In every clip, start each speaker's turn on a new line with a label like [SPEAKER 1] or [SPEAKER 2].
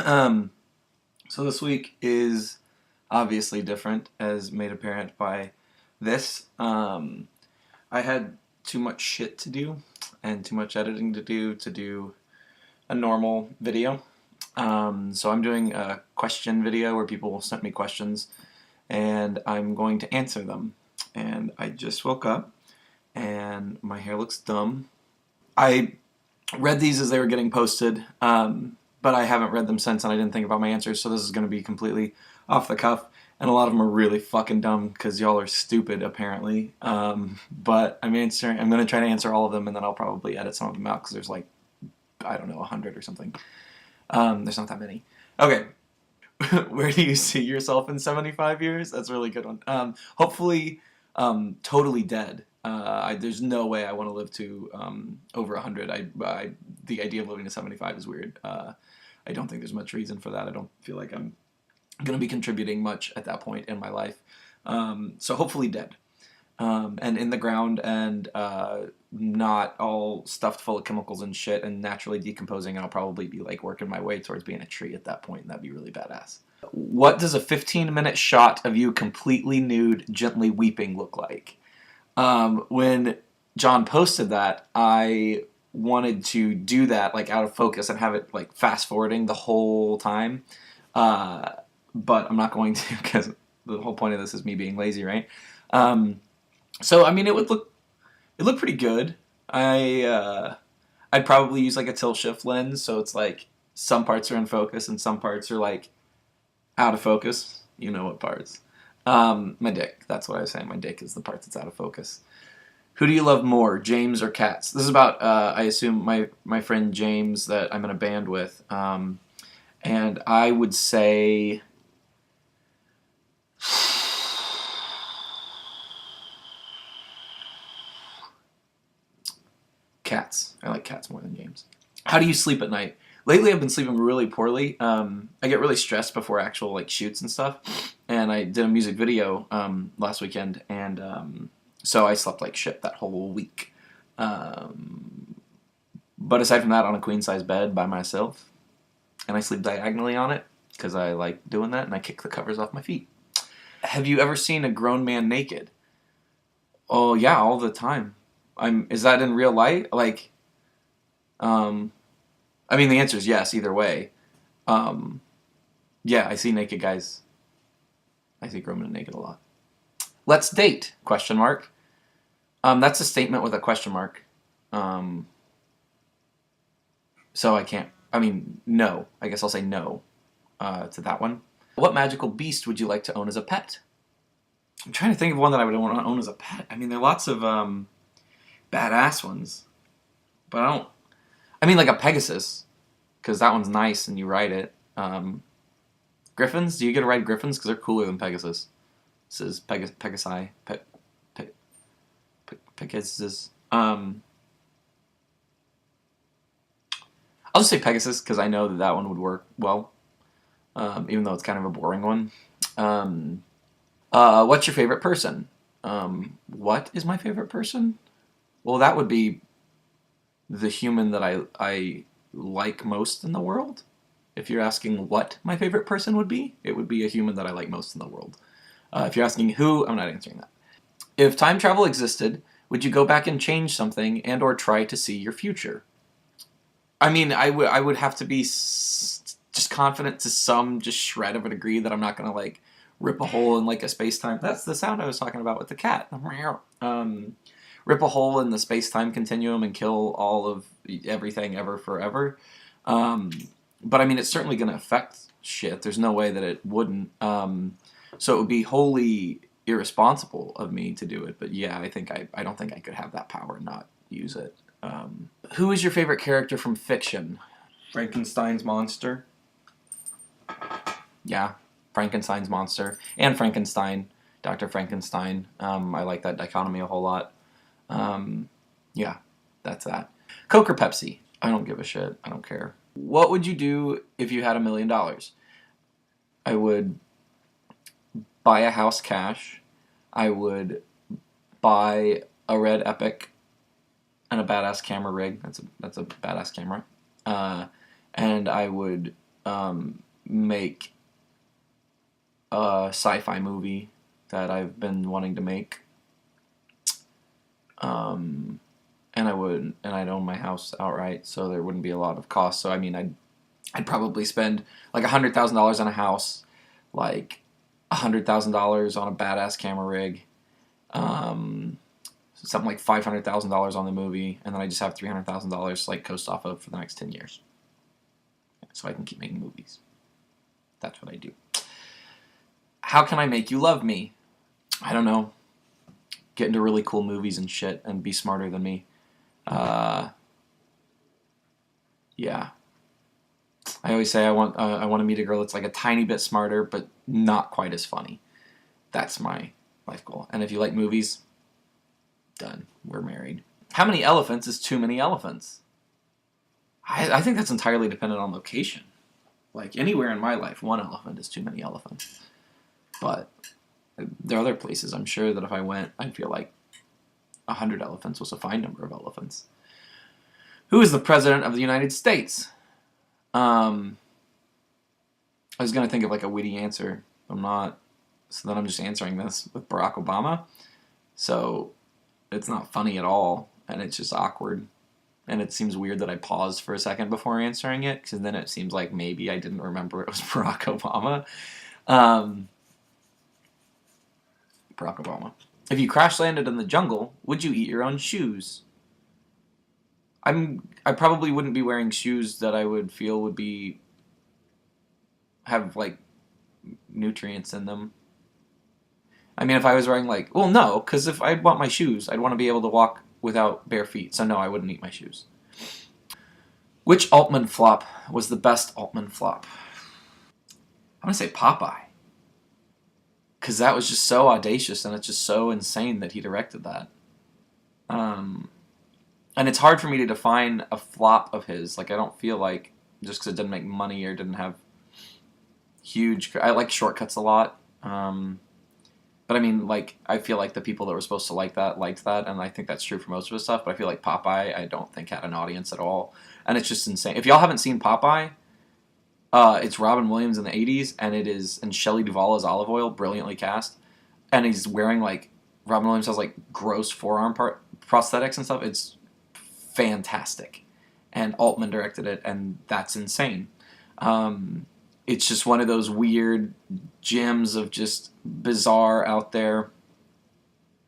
[SPEAKER 1] So this week is obviously different, as made apparent by this. I had too much shit to do and too much editing to do a normal video. So I'm doing a question video where people sent me questions and I'm going to answer them. And I just woke up and my hair looks dumb. I read these as they were getting posted, but I haven't read them since and I didn't think about my answers, so this is going to be completely off the cuff. And a lot of them are really fucking dumb because y'all are stupid, apparently. But I'm going to try to answer all of them, and then I'll probably edit some of them out because there's like, I don't know, 100 or something. There's not that many. Okay. Where do you see yourself in 75 years? That's a really good one. Hopefully, totally dead. There's no way I want to live to over 100. The idea of living to 75 is weird. I don't think there's much reason for that. I don't feel like I'm going to be contributing much at that point in my life. So hopefully dead. And in the ground and not all stuffed full of chemicals and shit and naturally decomposing. I'll probably be like working my way towards being a tree at that point, and that'd be really badass. What does a 15-minute shot of you completely nude, gently weeping look like? When John posted that, I wanted to do that like out of focus and have it like fast forwarding the whole time. But I'm not going to because the whole point of this is me being lazy, right? So I mean, it looked pretty good. I'd probably use like a tilt shift lens, so it's like some parts are in focus and some parts are like out of focus. You know what parts? My dick. That's what I was saying. My dick is the part that's out of focus. Who do you love more, James or Cats? This is about, I assume, my friend James that I'm in a band with. And I would say Cats. I like Cats more than James. How do you sleep at night? Lately, I've been sleeping really poorly. I get really stressed before actual like shoots and stuff. And I did a music video last weekend, and so I slept like shit that whole week. But aside from that, on a queen size bed by myself, and I sleep diagonally on it because I like doing that, and I kick the covers off my feet. Have you ever seen a grown man naked? Oh yeah, all the time. Is that in real life? Like, I mean, the answer is yes, either way. Yeah, I see naked guys. I see grown men naked a lot. Let's date, question mark. That's a statement with a question mark. So I can't, I mean, no. I guess I'll say no to that one. What magical beast would you like to own as a pet? I'm trying to think of one that I would want to own as a pet. I mean, there are lots of badass ones. But I mean, like a Pegasus, because that one's nice and you ride it. Griffins? Do you get to ride Griffins? Because they're cooler than Pegasus. This is Pegasi. Pegasus. I'll just say Pegasus because I know that one would work well, even though it's kind of a boring one. What's your favorite person? What is my favorite person? Well, that would be the human that I like most in the world. If you're asking what my favorite person would be, it would be a human that I like most in the world. If you're asking who, I'm not answering that. If time travel existed, would you go back and change something and or try to see your future? I mean, I would have to be just confident to some just shred of a degree that I'm not going to like rip a hole in like a space-time. That's the sound I was talking about with the cat. Rip a hole in the space-time continuum and kill all of everything ever forever. But I mean, it's certainly going to affect shit. There's no way that it wouldn't. So it would be wholly irresponsible of me to do it. But yeah, I don't think I could have that power and not use it. Who is your favorite character from fiction? Frankenstein's monster. Yeah, Frankenstein's monster and Frankenstein, Dr. Frankenstein. I like that dichotomy a whole lot. Yeah, that's that. Coke or Pepsi? I don't give a shit. I don't care. What would you do if you had $1 million? I would buy a house cash. I would buy a red Epic and a badass camera rig. That's a badass camera. And I would make a sci-fi movie that I've been wanting to make. Um, and I'd own my house outright, so there wouldn't be a lot of cost. So I mean, I'd probably spend like $100,000 on a house, like $100,000 on a badass camera rig, um, something like $500,000 on the movie, and then I just have $300,000 like coast off of for the next 10 years, so I can keep making movies. That's what I do. How can I make you love me? I don't know. Get into really cool movies and shit, and be smarter than me. Yeah. I always say I want to meet a girl that's like a tiny bit smarter, but not quite as funny. That's my life goal. And if you like movies, done. We're married. How many elephants is too many elephants? I think that's entirely dependent on location. Like anywhere in my life, one elephant is too many elephants. But there are other places I'm sure that if I went, I'd feel like 100 elephants was a fine number of elephants. Who is the president of the United States? I was going to think of like a witty answer. I'm not. So then I'm just answering this with Barack Obama. So it's not funny at all, and it's just awkward. And it seems weird that I paused for a second before answering it, because then it seems like maybe I didn't remember it was Barack Obama. Barack Obama. If you crash landed in the jungle, would you eat your own shoes? I probably wouldn't be wearing shoes that I would feel would have like nutrients in them. I mean, if I was wearing like, well, no, because if I want my shoes, I'd want to be able to walk without bare feet. So no, I wouldn't eat my shoes. Which Altman flop was the best Altman flop? I'm gonna say Popeye, because that was just so audacious and it's just so insane that he directed that. And it's hard for me to define a flop of his. Like, I don't feel like just because it didn't make money or didn't have huge. I like Shortcuts a lot. But I mean, like, I feel like the people that were supposed to like that liked that, and I think that's true for most of his stuff. But I feel like Popeye, I don't think had an audience at all, and it's just insane. If y'all haven't seen Popeye, it's Robin Williams in the '80s, and Shelley Duvall as Olive Oyl, brilliantly cast, and he's wearing like Robin Williams has like gross forearm prosthetics and stuff. It's fantastic, and Altman directed it, and that's insane. It's just one of those weird gems of just bizarre out there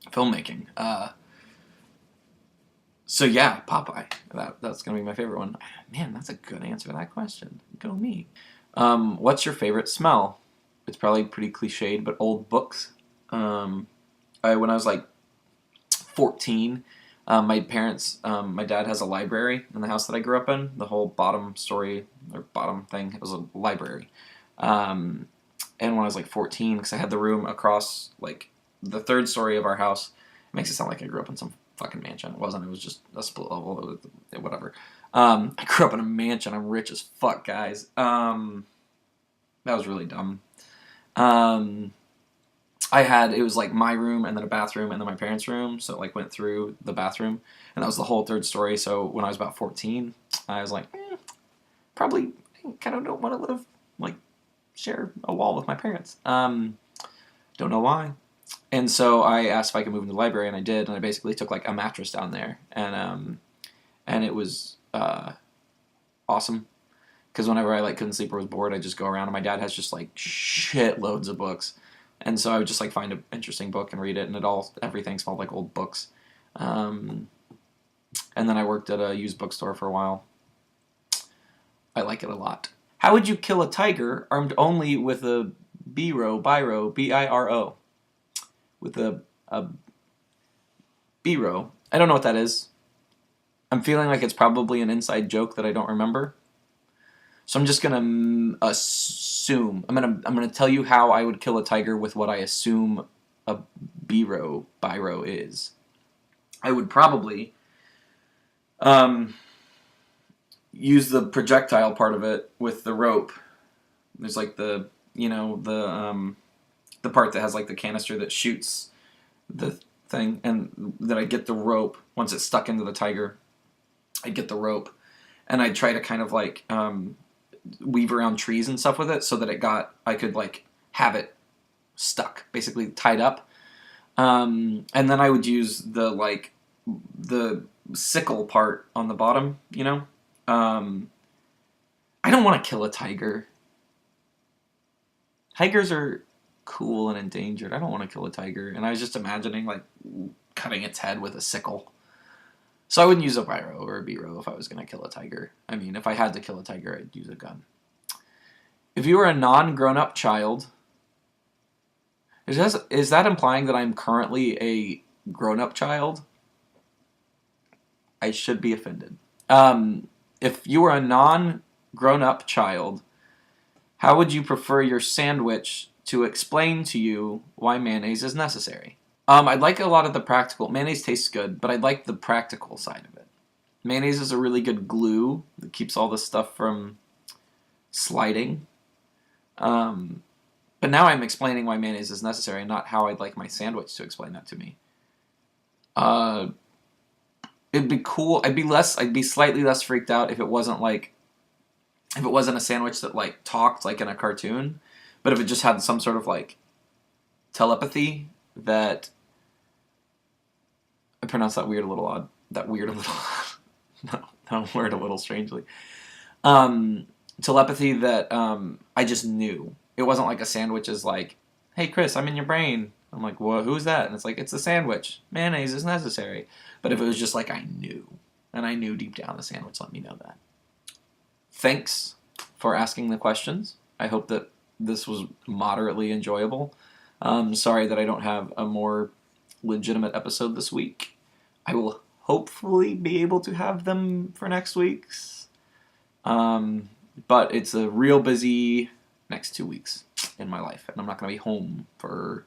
[SPEAKER 1] filmmaking. So yeah, Popeye. That's gonna be my favorite one. Man, that's a good answer to that question. Go me. What's your favorite smell? It's probably pretty cliched, but old books. When I was like 14, my dad has a library in the house that I grew up in. The whole bottom thing, it was a library. And when I was like 14, because I had the room across, like, the third story of our house, it makes it sound like I grew up in some fucking mansion. It wasn't. It was just a split level, whatever. I grew up in a mansion. I'm rich as fuck, guys. That was really dumb. It was like my room and then a bathroom and then my parents' room, so it like went through the bathroom, and that was the whole third story. So when I was about 14, I was like, probably kind of don't want to share a wall with my parents. Don't know why. And so I asked if I could move into the library, and I did, and I basically took like a mattress down there, and it was awesome, because whenever I like couldn't sleep or was bored, I'd just go around, and my dad has just like shit loads of books. And so I would just like find an interesting book and read it, and everything smelled like old books. And then I worked at a used bookstore for a while. I like it a lot. How would you kill a tiger armed only with a biro, B-I-R-O? With a biro. I don't know what that is. I'm feeling like it's probably an inside joke that I don't remember. So I'm just gonna assume. I'm gonna tell you how I would kill a tiger with what I assume a biro is. I would probably use the projectile part of it with the rope. There's like the part that has like the canister that shoots the thing, and then I get the rope once it's stuck into the tiger. I'd get the rope, and I'd try to kind of like weave around trees and stuff with it so that I could like have it stuck, basically tied up. And then I would use the sickle part on the bottom, you know? I don't want to kill a tiger. Tigers are cool and endangered. I don't want to kill a tiger. And I was just imagining like cutting its head with a sickle. So I wouldn't use a pyro or a B-row if I was going to kill a tiger. I mean, if I had to kill a tiger, I'd use a gun. If you were a non-grown-up child, is that implying that I'm currently a grown-up child? I should be offended. If you were a non-grown-up child, how would you prefer your sandwich to explain to you why mayonnaise is necessary? I'd like a lot of the practical. Mayonnaise tastes good, but I'd like the practical side of it. Mayonnaise is a really good glue that keeps all this stuff from sliding. But now I'm explaining why mayonnaise is necessary, not how I'd like my sandwich to explain that to me. It'd be cool. I'd be slightly less freaked out if it wasn't a sandwich that like talked like in a cartoon, but if it just had some sort of like telepathy that I pronounced that weird a little odd. That weird a little no, that word a little strangely. Telepathy that I just knew. It wasn't like a sandwich is like, hey Chris, I'm in your brain. I'm like, well, who's that? And it's like, it's a sandwich. Mayonnaise is necessary. But if it was just like I knew, and I knew deep down the sandwich let me know that. Thanks for asking the questions. I hope that this was moderately enjoyable. Sorry that I don't have a more legitimate episode this week. I will hopefully be able to have them for next week's. But it's a real busy next 2 weeks in my life, and I'm not going to be home for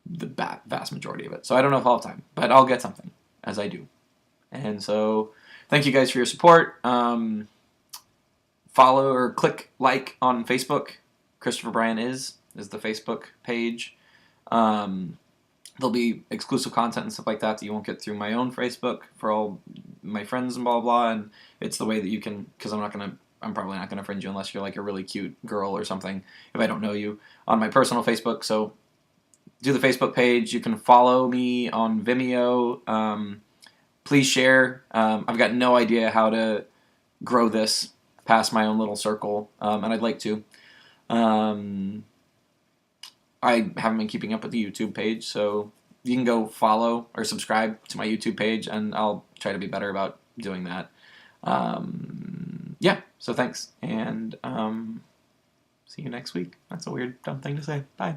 [SPEAKER 1] the vast majority of it. So I don't know if I'll have time, but I'll get something as I do. And so thank you guys for your support. Follow or click like on Facebook. Christopher Bryan is the Facebook page. There'll be exclusive content and stuff like that you won't get through my own Facebook for all my friends and blah, blah, and it's the way that you can, because I'm probably not going to friend you unless you're like a really cute girl or something, if I don't know you, on my personal Facebook. So do the Facebook page. You can follow me on Vimeo. Please share. I've got no idea how to grow this past my own little circle, and I'd like to. I haven't been keeping up with the YouTube page, so you can go follow or subscribe to my YouTube page, and I'll try to be better about doing that. Yeah, so thanks, and see you next week. That's a weird, dumb thing to say. Bye.